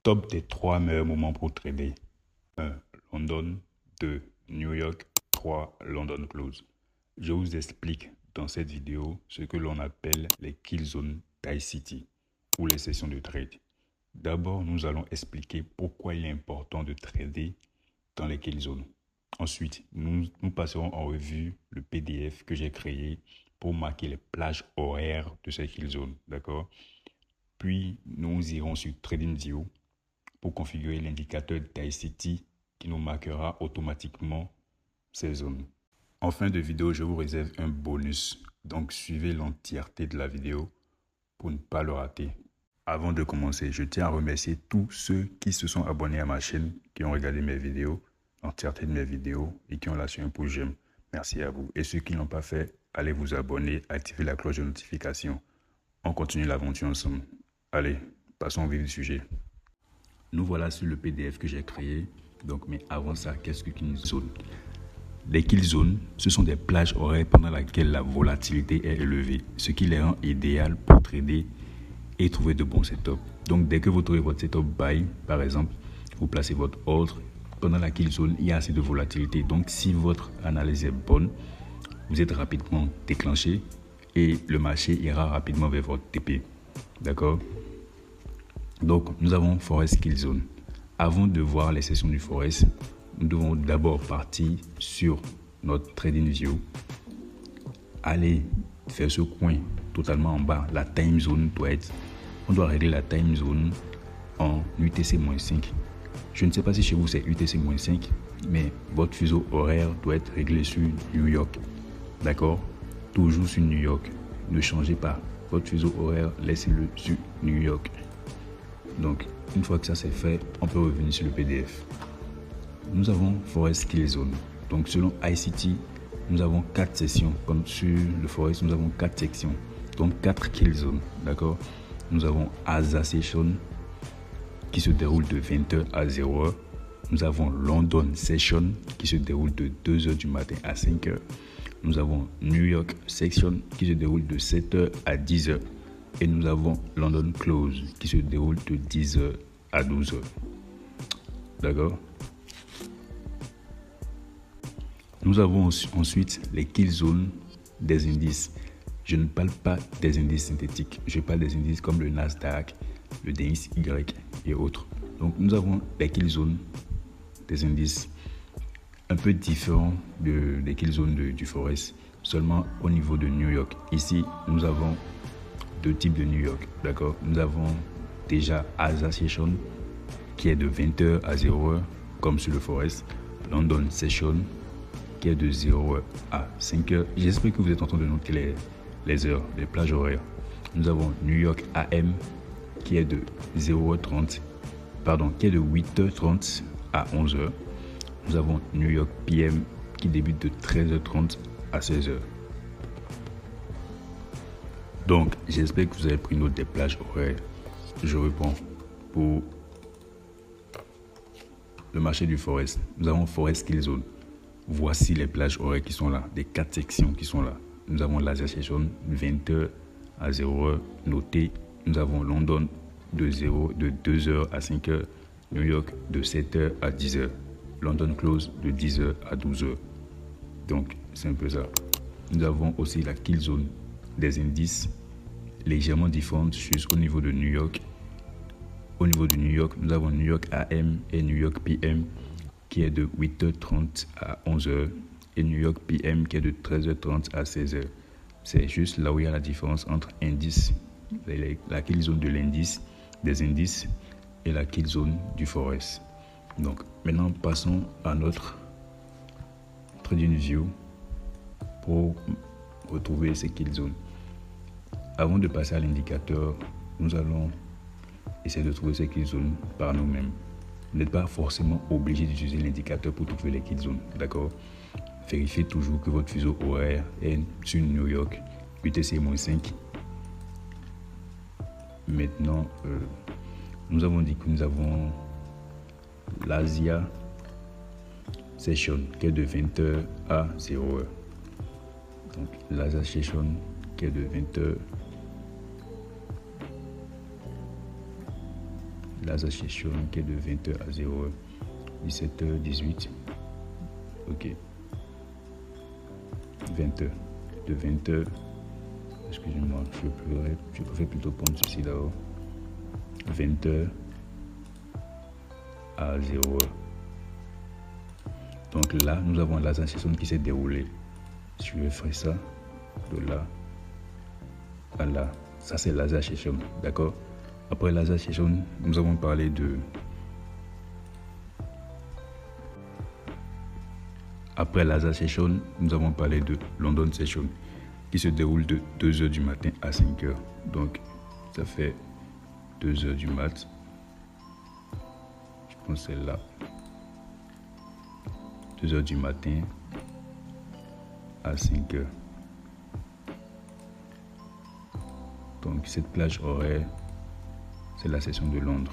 Top des 3 meilleurs moments pour trader. 1. London. 2. New York. 3. London Close. Je vous explique dans cette vidéo ce que l'on appelle les kill zones d'ICT ou les sessions de trade. D'abord, nous allons expliquer pourquoi il est important de trader dans les kill zones. Ensuite, nous passerons en revue le PDF que j'ai créé pour marquer les plages horaires de ces kill zones. D'accord? Puis, nous irons sur TradingView pour configurer l'indicateur d'ICT qui nous marquera automatiquement ces zones. En fin de vidéo, je vous réserve un bonus. Donc, suivez l'entièreté de la vidéo pour ne pas le rater. Avant de commencer, je tiens à remercier tous ceux qui se sont abonnés à ma chaîne, qui ont regardé mes vidéos, l'entièreté de mes vidéos et qui ont lâché un pouce j'aime. Merci à vous. Et ceux qui ne l'ont pas fait, allez vous abonner, activez la cloche de notification. On continue l'aventure ensemble. Allez, passons au vif du sujet. Nous voilà sur le PDF que j'ai créé. Donc, mais avant ça, qu'est-ce qu'une zone? Les kill zones, ce sont des plages horaires pendant lesquelles la volatilité est élevée, ce qui les rend idéales pour trader et trouver de bons setups. Donc, dès que vous trouvez votre setup buy, par exemple, vous placez votre ordre. Pendant la kill zone, il y a assez de volatilité. Donc, si votre analyse est bonne, vous êtes rapidement déclenché et le marché ira rapidement vers votre TP. D'accord? Donc, nous avons Forex Kill Zone. Avant de voir les sessions du Forex, nous devons d'abord partir sur notre TradingView. Allez faire ce coin totalement en bas. La time zone doit être... On doit régler la time zone en UTC-5. Je ne sais pas si chez vous c'est UTC-5, mais votre fuseau horaire doit être réglé sur New York. D'accord? Toujours sur New York. Ne changez pas. Votre fuseau horaire, laissez-le sur New York. Donc, une fois que ça c'est fait, on peut revenir sur le PDF. Nous avons Forex Kill Zone. Donc, selon ICT, nous avons 4 sessions. Comme sur le Forex, nous avons 4 sections. Donc, 4 Kill Zones. D'accord? Nous avons Asia Session qui se déroule de 20h à 0h. Nous avons London Session qui se déroule de 2h du matin à 5h. Nous avons New York Session qui se déroule de 7h à 10h. Et nous avons London Close qui se déroule de 10h à 12h. D'accord? Nous avons ensuite les kill zones des indices. Je ne parle pas des indices synthétiques. Je parle des indices comme le Nasdaq, le DXY et autres. Donc nous avons les kill zones des indices un peu différents des kill zones du Forex, seulement au niveau de New York. Ici, nous avons deux types de New York. D'accord? Nous avons déjà Asia Session qui est de 20h à 0h comme sur le Forex. London Session qui est de 0h à 5h. J'espère que vous êtes en train de noter les heures, les plages horaires. Nous avons New York AM qui est de 0h30, pardon, qui est de 8h30 à 11h. Nous avons New York PM qui débute de 13h30 à 16h. Donc, j'espère que vous avez pris note des plages horaires. Je reprends pour le marché du Forex. Nous avons Forex Kill Zone. Voici les plages horaires qui sont là, des 4 sections qui sont là. Nous avons l'Asia Session 20h à 0h noté. Nous avons London de 2h à 5h. New York de 7h à 10h. London Close de 10h à 12h. Donc, c'est un peu ça. Nous avons aussi la Kill Zone des indices légèrement différentes juste au niveau de New York. Au niveau de New York, nous avons New York AM et New York PM qui est de 8h30 à 11h et New York PM qui est de 13h30 à 16h. C'est juste là où il y a la différence entre indice, la kill zone de l'indice, des indices et la kill zone du Forex. Donc maintenant passons à notre TradingView pour retrouver ces kill zones. Avant de passer à l'indicateur, nous allons essayer de trouver ces kill zones par nous-mêmes. Vous n'êtes pas forcément obligé d'utiliser l'indicateur pour trouver les kill zones, d'accord? Vérifiez toujours que votre fuseau horaire est sur New York, UTC-5. Maintenant, nous avons dit que nous avons l'Asia Session qui est de 20h à 0h. Donc, l'Asia Session qui est de 20h. l'Asia Session qui est de 20h à 0h, 17h18. Ok. 20h. De 20h. Excusez-moi, je préfère plutôt prendre ceci d'abord. 20h à 0h. Donc là, nous avons la session qui s'est déroulée. Si je ferai ça, de là à là, ça c'est la session, d'accord? Après la session, nous avons parlé de... Après la session, nous avons parlé de London Session, qui se déroule de 2h du matin à 5h. Donc, ça fait 2h du mat. Je pense que c'est là. 2h du matin à 5h. Donc, cette plage horaire, c'est la session de Londres.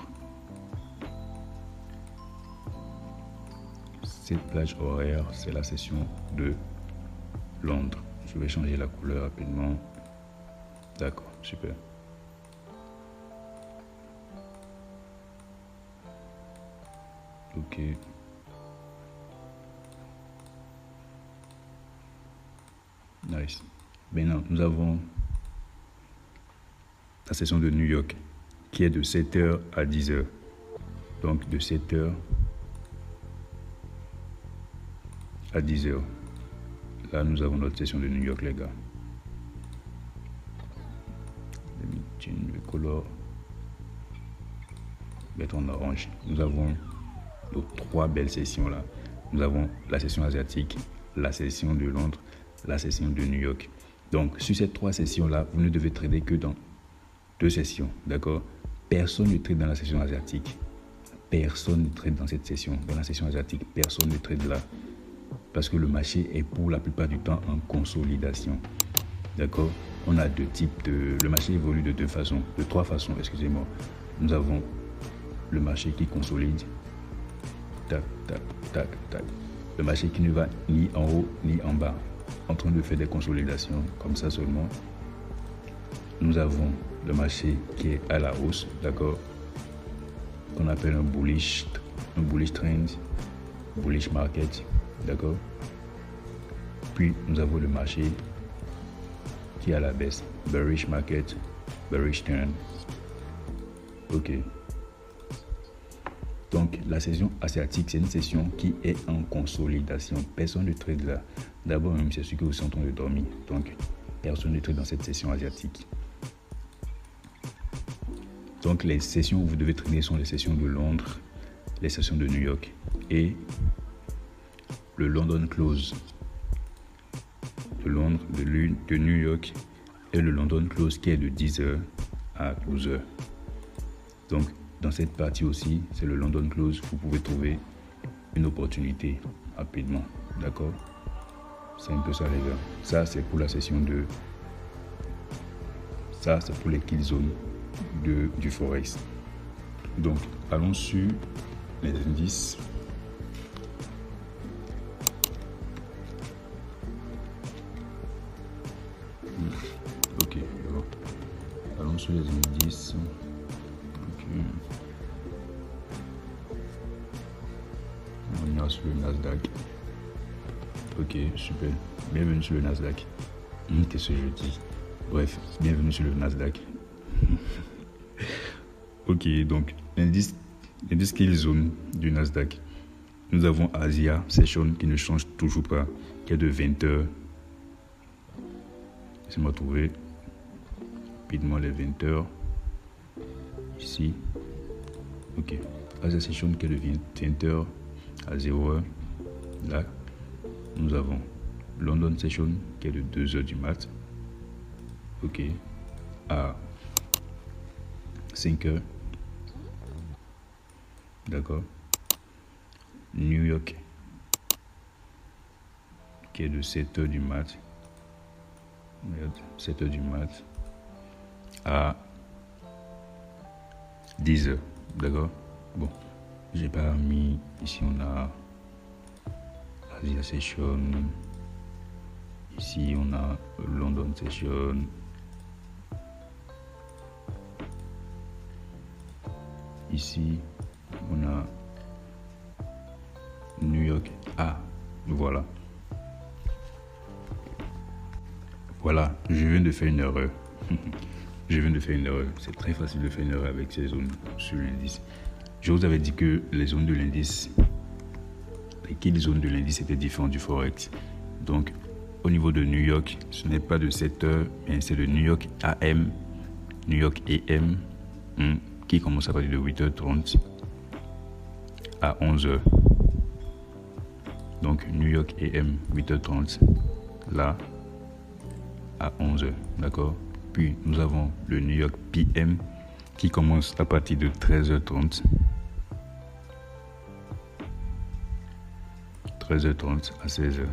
Cette plage horaire, c'est la session de Londres. Je vais changer la couleur rapidement. D'accord, super. Ok. Nice. Maintenant, nous avons la session de New York qui est de 7h à 10h. Donc, de 7h à 10h. Là, nous avons notre session de New York, les gars. Let me change the color. Mettre en orange. Nous avons nos 3 belles sessions là. Nous avons la session asiatique, la session de Londres, la session de New York. Donc, sur ces 3 sessions là, vous ne devez trader que dans 2 sessions, d'accord? Personne ne trade dans la session asiatique. Personne ne trade dans cette session. Dans la session asiatique, personne ne trade là. Parce que le marché est pour la plupart du temps en consolidation. D'accord? On a 2 types de... Le marché évolue de 2 façons, de 3 façons, excusez-moi. Nous avons le marché qui consolide. Tac, tac, tac, tac. Le marché qui ne va ni en haut ni en bas. En train de faire des consolidations, comme ça seulement. Nous avons le marché qui est à la hausse, d'accord? Qu'on appelle un bullish trend, bullish market, d'accord? Puis nous avons le marché qui est à la baisse, bearish market, bearish trend. Ok. Donc la session asiatique, c'est une session qui est en consolidation. Personne ne trade là. D'abord, même c'est sûr que vous êtes en train de dormir. Donc personne ne trade dans cette session asiatique. Donc les sessions où vous devez trader sont les sessions de Londres, les sessions de New York et le London Close de Londres, de New York et le London Close qui est de 10h à 12h. Donc dans cette partie aussi, c'est le London Close, vous pouvez trouver une opportunité rapidement, d'accord? C'est un peu ça les gars. Ça c'est pour la session de... Ça c'est pour les kill zones du Forex. Donc allons sur les indices. Ok, bon. Allons sur les indices. Ok. On ira sur le Nasdaq. Ok, super. Bienvenue sur le Nasdaq. Qu'est-ce que je dis? Bref, bienvenue sur le Nasdaq. Ok, donc l'indice kill zone du Nasdaq. Nous avons Asia Session qui ne change toujours pas, qui est de 20h. Laissez-moi trouver rapidement les 20h. Ici. Ok. Asia Session qui est de 20h à 0h. Là, nous avons London Session qui est de 2h du mat. Ok. À 5h. D'accord. New York qui est de 7h du mat. 7h du mat à 10h. D'accord. Bon. J'ai pas mis. Ici on a Asia Session. Ici on a London Session. ici, on a New York A. Voilà. Voilà, je viens de faire une erreur. Je viens de faire une erreur. C'est très facile de faire une erreur avec ces zones sur l'indice. Je vous avais dit que les zones de l'indice, les zones de l'indice étaient différentes du Forex. Donc, au niveau de New York, ce n'est pas de 7 heures, mais c'est de New York AM, New York AM, qui commence à partir de 8h30 à 11h. Donc, New York AM, 8h30, là, à 11h, d'accord? Puis, nous avons le New York PM qui commence à partir de 13h30. 13h30 à 16h.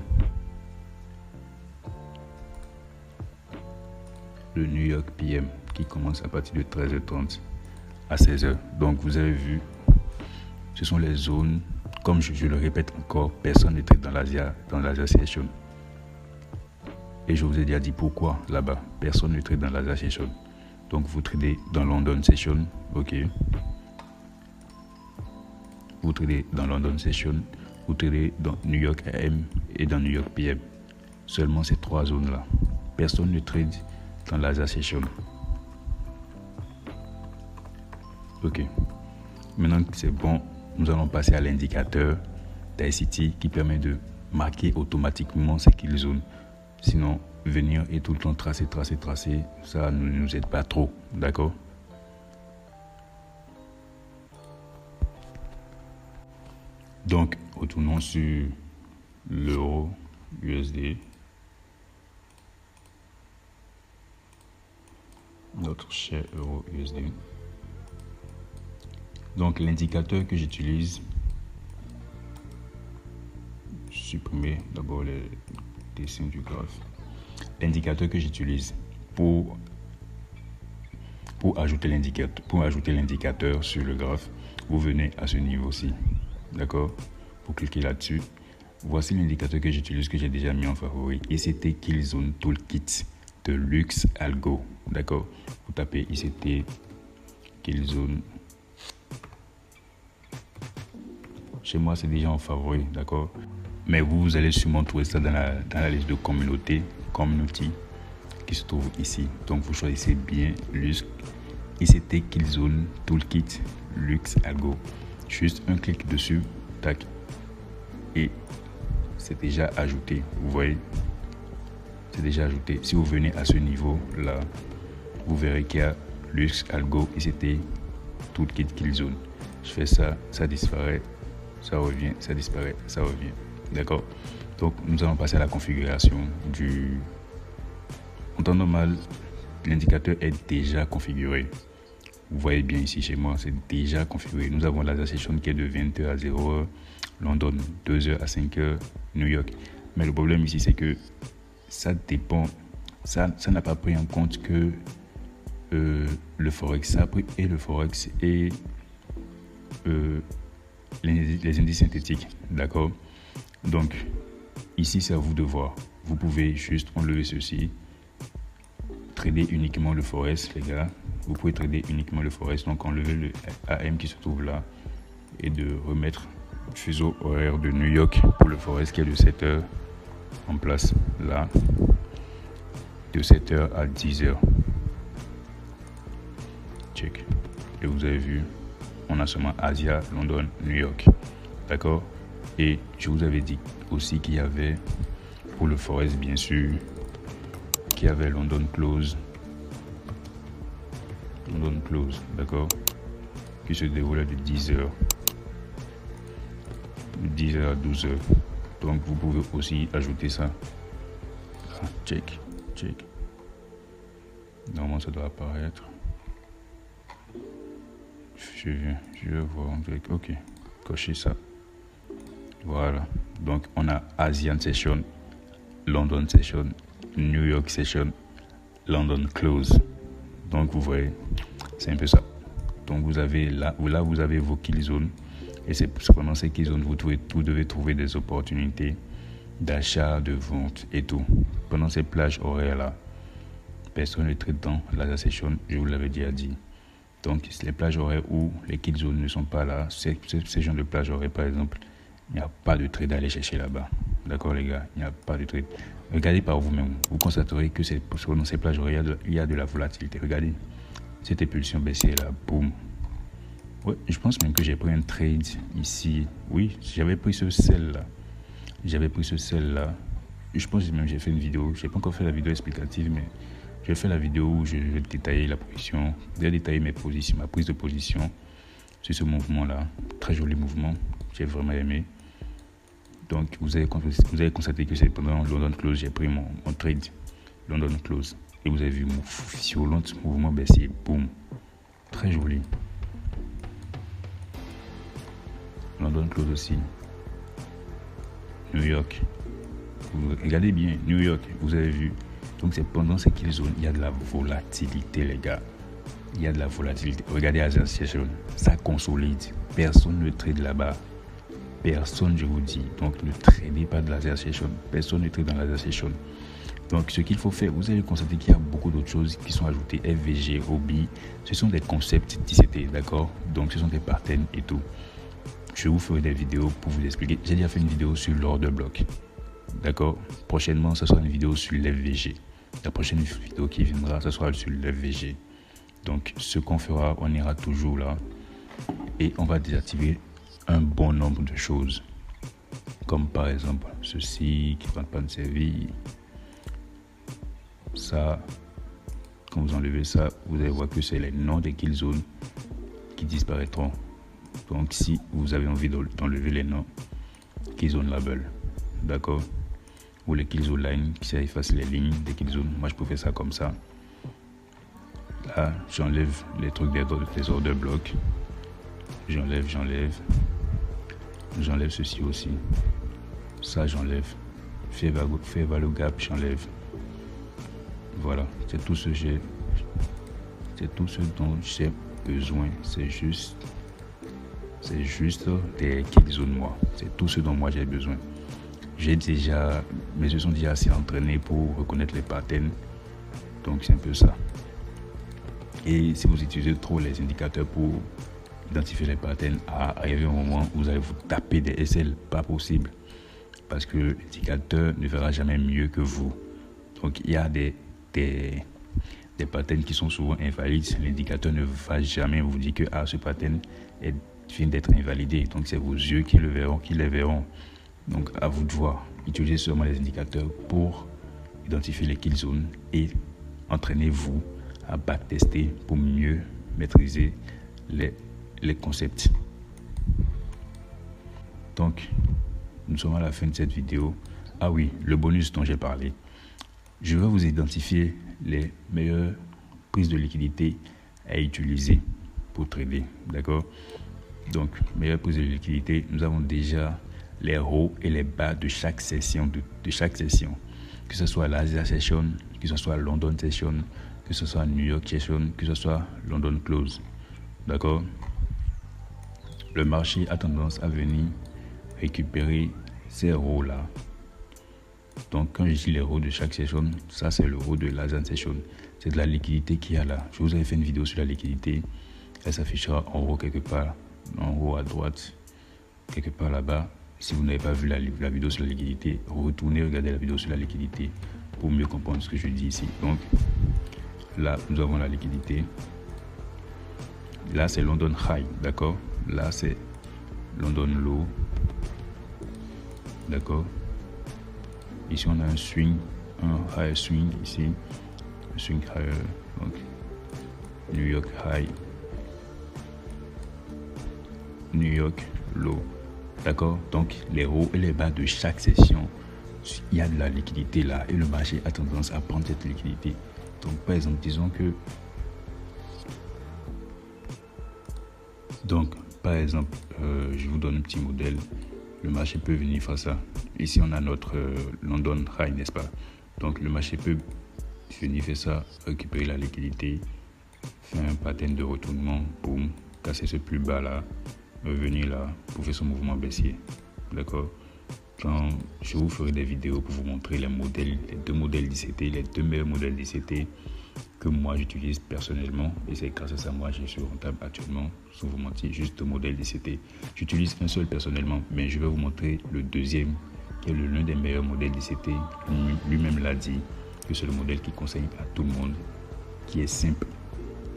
Le New York PM qui commence à partir de 13h30 à 16h. Donc, vous avez vu, ce sont les zones, comme je le répète encore, personne ne traite dans l'Asia Session. Et je vous ai déjà dit pourquoi là-bas. Personne ne trade dans l'Asia Session. Donc vous tradez dans London Session. Ok. Vous tradez dans London Session. Vous tradez dans New York AM et dans New York PM. Seulement ces trois zones-là. Personne ne trade dans l'Asia Session. Ok. Maintenant que c'est bon, nous allons passer à l'indicateur d'ICT qui permet de marquer automatiquement ces kill zones. Sinon, venir et tout le temps tracer, ça ne nous aide pas trop, d'accord? Donc, retournons sur l'euro USD. Notre cher euro USD. Donc, l'indicateur que j'utilise, supprimer d'abord les dessins du graphe. L'indicateur que j'utilise pour ajouter l'indicateur sur le graphe, vous venez à ce niveau-ci, d'accord? Vous cliquez là-dessus. Voici l'indicateur que j'utilise, que j'ai déjà mis en favori. ICT Killzone Toolkit de Lux Algo, d'accord? Vous tapez ICT Killzone. Chez moi, c'est déjà en favori, d'accord? Mais vous allez sûrement trouver ça dans la liste de communauté qui se trouve ici. Donc vous choisissez bien Lux ICT Killzone Toolkit Lux Algo. Juste un clic dessus, tac, et c'est déjà ajouté. Vous voyez, c'est déjà ajouté. Si vous venez à ce niveau là, vous verrez qu'il y a Lux Algo ICT Toolkit Killzone. Je fais ça, ça disparaît, ça revient, ça disparaît, ça revient. D'accord? Donc, nous allons passer à la configuration du... En temps normal, l'indicateur est déjà configuré. Vous voyez bien ici chez moi, c'est déjà configuré. Nous avons l'Asia Session qui est de 20h à 0h, London 2h à 5h, New York. Mais le problème ici, c'est que ça dépend, ça n'a pas pris en compte que le Forex, ça a pris et le Forex et les indices synthétiques. D'accord? Donc, ici, c'est à vous de voir. Vous pouvez juste enlever ceci, trader uniquement le Forex, les gars. Vous pouvez trader uniquement le Forex, donc enlever le AM qui se trouve là et de remettre le fuseau horaire de New York pour le Forex qui est de 7h en place là, de 7h à 10h. Check. Et vous avez vu, on a seulement Asia, London, New York. D'accord? Et je vous avais dit aussi qu'il y avait, pour le Forex bien sûr, qu'il y avait London Close, d'accord, qui se déroulait de 10h à 12h. Donc vous pouvez aussi ajouter ça. Check. Normalement ça doit apparaître. Je vais voir un truc. Ok, cochez ça. Voilà. Donc on a Asian Session, London Session, New York Session, London Close. Donc vous voyez, c'est un peu ça. Donc vous avez là vous avez vos kill zones. Et c'est pendant ces kill zones vous devez trouver des opportunités d'achat, de vente et tout. Pendant ces plages horaires là, personne ne traite dans l'Asia Session, je vous l'avais déjà dit. Donc, les plages horaires où les kill zones ne sont pas là, ces genres de plages horaires, par exemple, il n'y a pas de trade à aller chercher là-bas. D'accord, les gars, il n'y a pas de trade. Regardez par vous-même. Vous constaterez que dans ces plages horaires, il y a de la volatilité. Regardez, cette impulsion baissière là, boum. Ouais, je pense même que j'ai pris un trade ici. Oui, j'avais pris ce sell là. Je pense même que j'ai fait une vidéo. Je n'ai pas encore fait la vidéo explicative, mais j'ai fait la vidéo où je détaillais la position. J'ai détaillé ma prise de position sur ce mouvement là. Très joli mouvement. J'ai vraiment aimé. Donc, vous avez constaté que c'est pendant London Close, j'ai pris mon trade London Close. Et vous avez vu mon violent mouvement baissier. Boum. Très joli. London Close aussi. New York. Regardez bien, New York, vous avez vu. Donc, c'est pendant ces kill zones, il y a de la volatilité, les gars. Il y a de la volatilité. Regardez Asian Session. Ça consolide. Personne ne trade là-bas. Personne, je vous dis. Donc, ne tradez pas de laser session. Personne ne trade dans la laser session. Donc, ce qu'il faut faire, vous allez constater qu'il y a beaucoup d'autres choses qui sont ajoutées. FVG, OBI, ce sont des concepts d'ICT, d'accord? Donc, ce sont des patterns et tout. Je vous ferai des vidéos pour vous expliquer. J'ai déjà fait une vidéo sur l'order block. D'accord? Prochainement, ce sera une vidéo sur l'FVG. La prochaine vidéo qui viendra, ce sera sur l'FVG. Donc, ce qu'on fera, on ira toujours là. Et on va désactiver un bon nombre de choses. Comme par exemple, ceci qui ne va pas me servir. Ça, quand vous enlevez ça, vous allez voir que c'est les noms des kill zones qui disparaîtront. Donc, si vous avez envie d'enlever les noms, kill zone label, d'accord, ou les kill zone line, qui efface les lignes des kill zones. Moi, je peux faire ça comme ça. Là, j'enlève les trucs des order blocks. J'enlève ceci aussi. Ça, j'enlève. Fair value gap, j'enlève. Voilà, c'est tout ce dont j'ai besoin. C'est juste des kill zones, moi. C'est tout ce dont moi j'ai besoin. Mes yeux sont déjà assez entraînés pour reconnaître les patterns. Donc c'est un peu ça. Et si vous utilisez trop les indicateurs pour identifier les patterns, arriver au moment où vous allez vous taper des SL, pas possible. Parce que l'indicateur ne verra jamais mieux que vous. Donc il y a des patterns qui sont souvent invalides. L'indicateur ne va jamais vous dire que ce pattern vient d'être invalidé. Donc c'est vos yeux qui les verront. Donc à vous de voir. Utilisez seulement les indicateurs pour identifier les kill zones et entraînez-vous à backtester pour mieux maîtriser les concepts. Donc, nous sommes à la fin de cette vidéo. Ah oui, le bonus dont j'ai parlé. Je vais vous identifier les meilleures prises de liquidité à utiliser pour trader. D'accord? Donc, meilleures prises de liquidité, nous avons déjà les hauts et les bas de chaque session. De chaque session. Que ce soit l'Asia Session, que ce soit London Session, que ce soit New York Session, que ce soit London Close. D'accord? Le marché a tendance à venir récupérer ces hauts là. Donc quand je dis les hauts de chaque session, ça c'est le haut de l'Asian Session. C'est de la liquidité qu'il y a là. Je vous avais fait une vidéo sur la liquidité. Elle s'affichera en haut quelque part, en haut à droite, quelque part là-bas. Si vous n'avez pas vu la vidéo sur la liquidité, retournez regarder la vidéo sur la liquidité pour mieux comprendre ce que je dis ici. Donc là, nous avons la liquidité. Là, c'est London High, d'accord? Là, c'est London Low, d'accord? Ici, on a un swing, un high swing ici, un swing higher, donc New York High, New York Low, d'accord? Donc, les hauts et les bas de chaque session, il y a de la liquidité là et le marché a tendance à prendre cette liquidité. Donc, par exemple, disons que je vous donne un petit modèle. Le marché peut venir faire ça. Ici, on a notre London High, n'est-ce pas? Donc, le marché peut venir faire ça, récupérer la liquidité, faire un pattern de retournement, boum, casser ce plus bas là, revenir là pour faire son mouvement baissier. D'accord? Quand je vous ferai des vidéos pour vous montrer les modèles, les deux modèles d'ICT, les deux meilleurs modèles d'ICT que moi j'utilise personnellement et c'est grâce à ça moi je suis rentable actuellement, sans vous mentir, juste le modèle DCT. J'utilise un seul personnellement, mais je vais vous montrer le deuxième qui est l'un des meilleurs modèles DCT. Lui-même l'a dit que c'est le modèle qui conseille à tout le monde, qui est simple,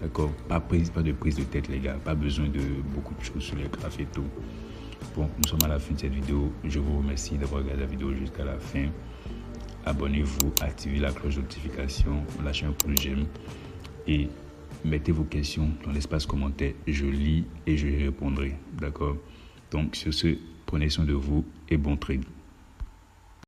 d'accord, pas de prise de tête les gars, pas besoin de beaucoup de choses sur les graphes et tout. Bon, nous sommes à la fin de cette vidéo, je vous remercie d'avoir regardé la vidéo jusqu'à la fin. Abonnez-vous, activez la cloche de notification, lâchez un pouce j'aime et mettez vos questions dans l'espace commentaire. Je lis et je y répondrai. D'accord? Donc, sur ce, prenez soin de vous et bon trade.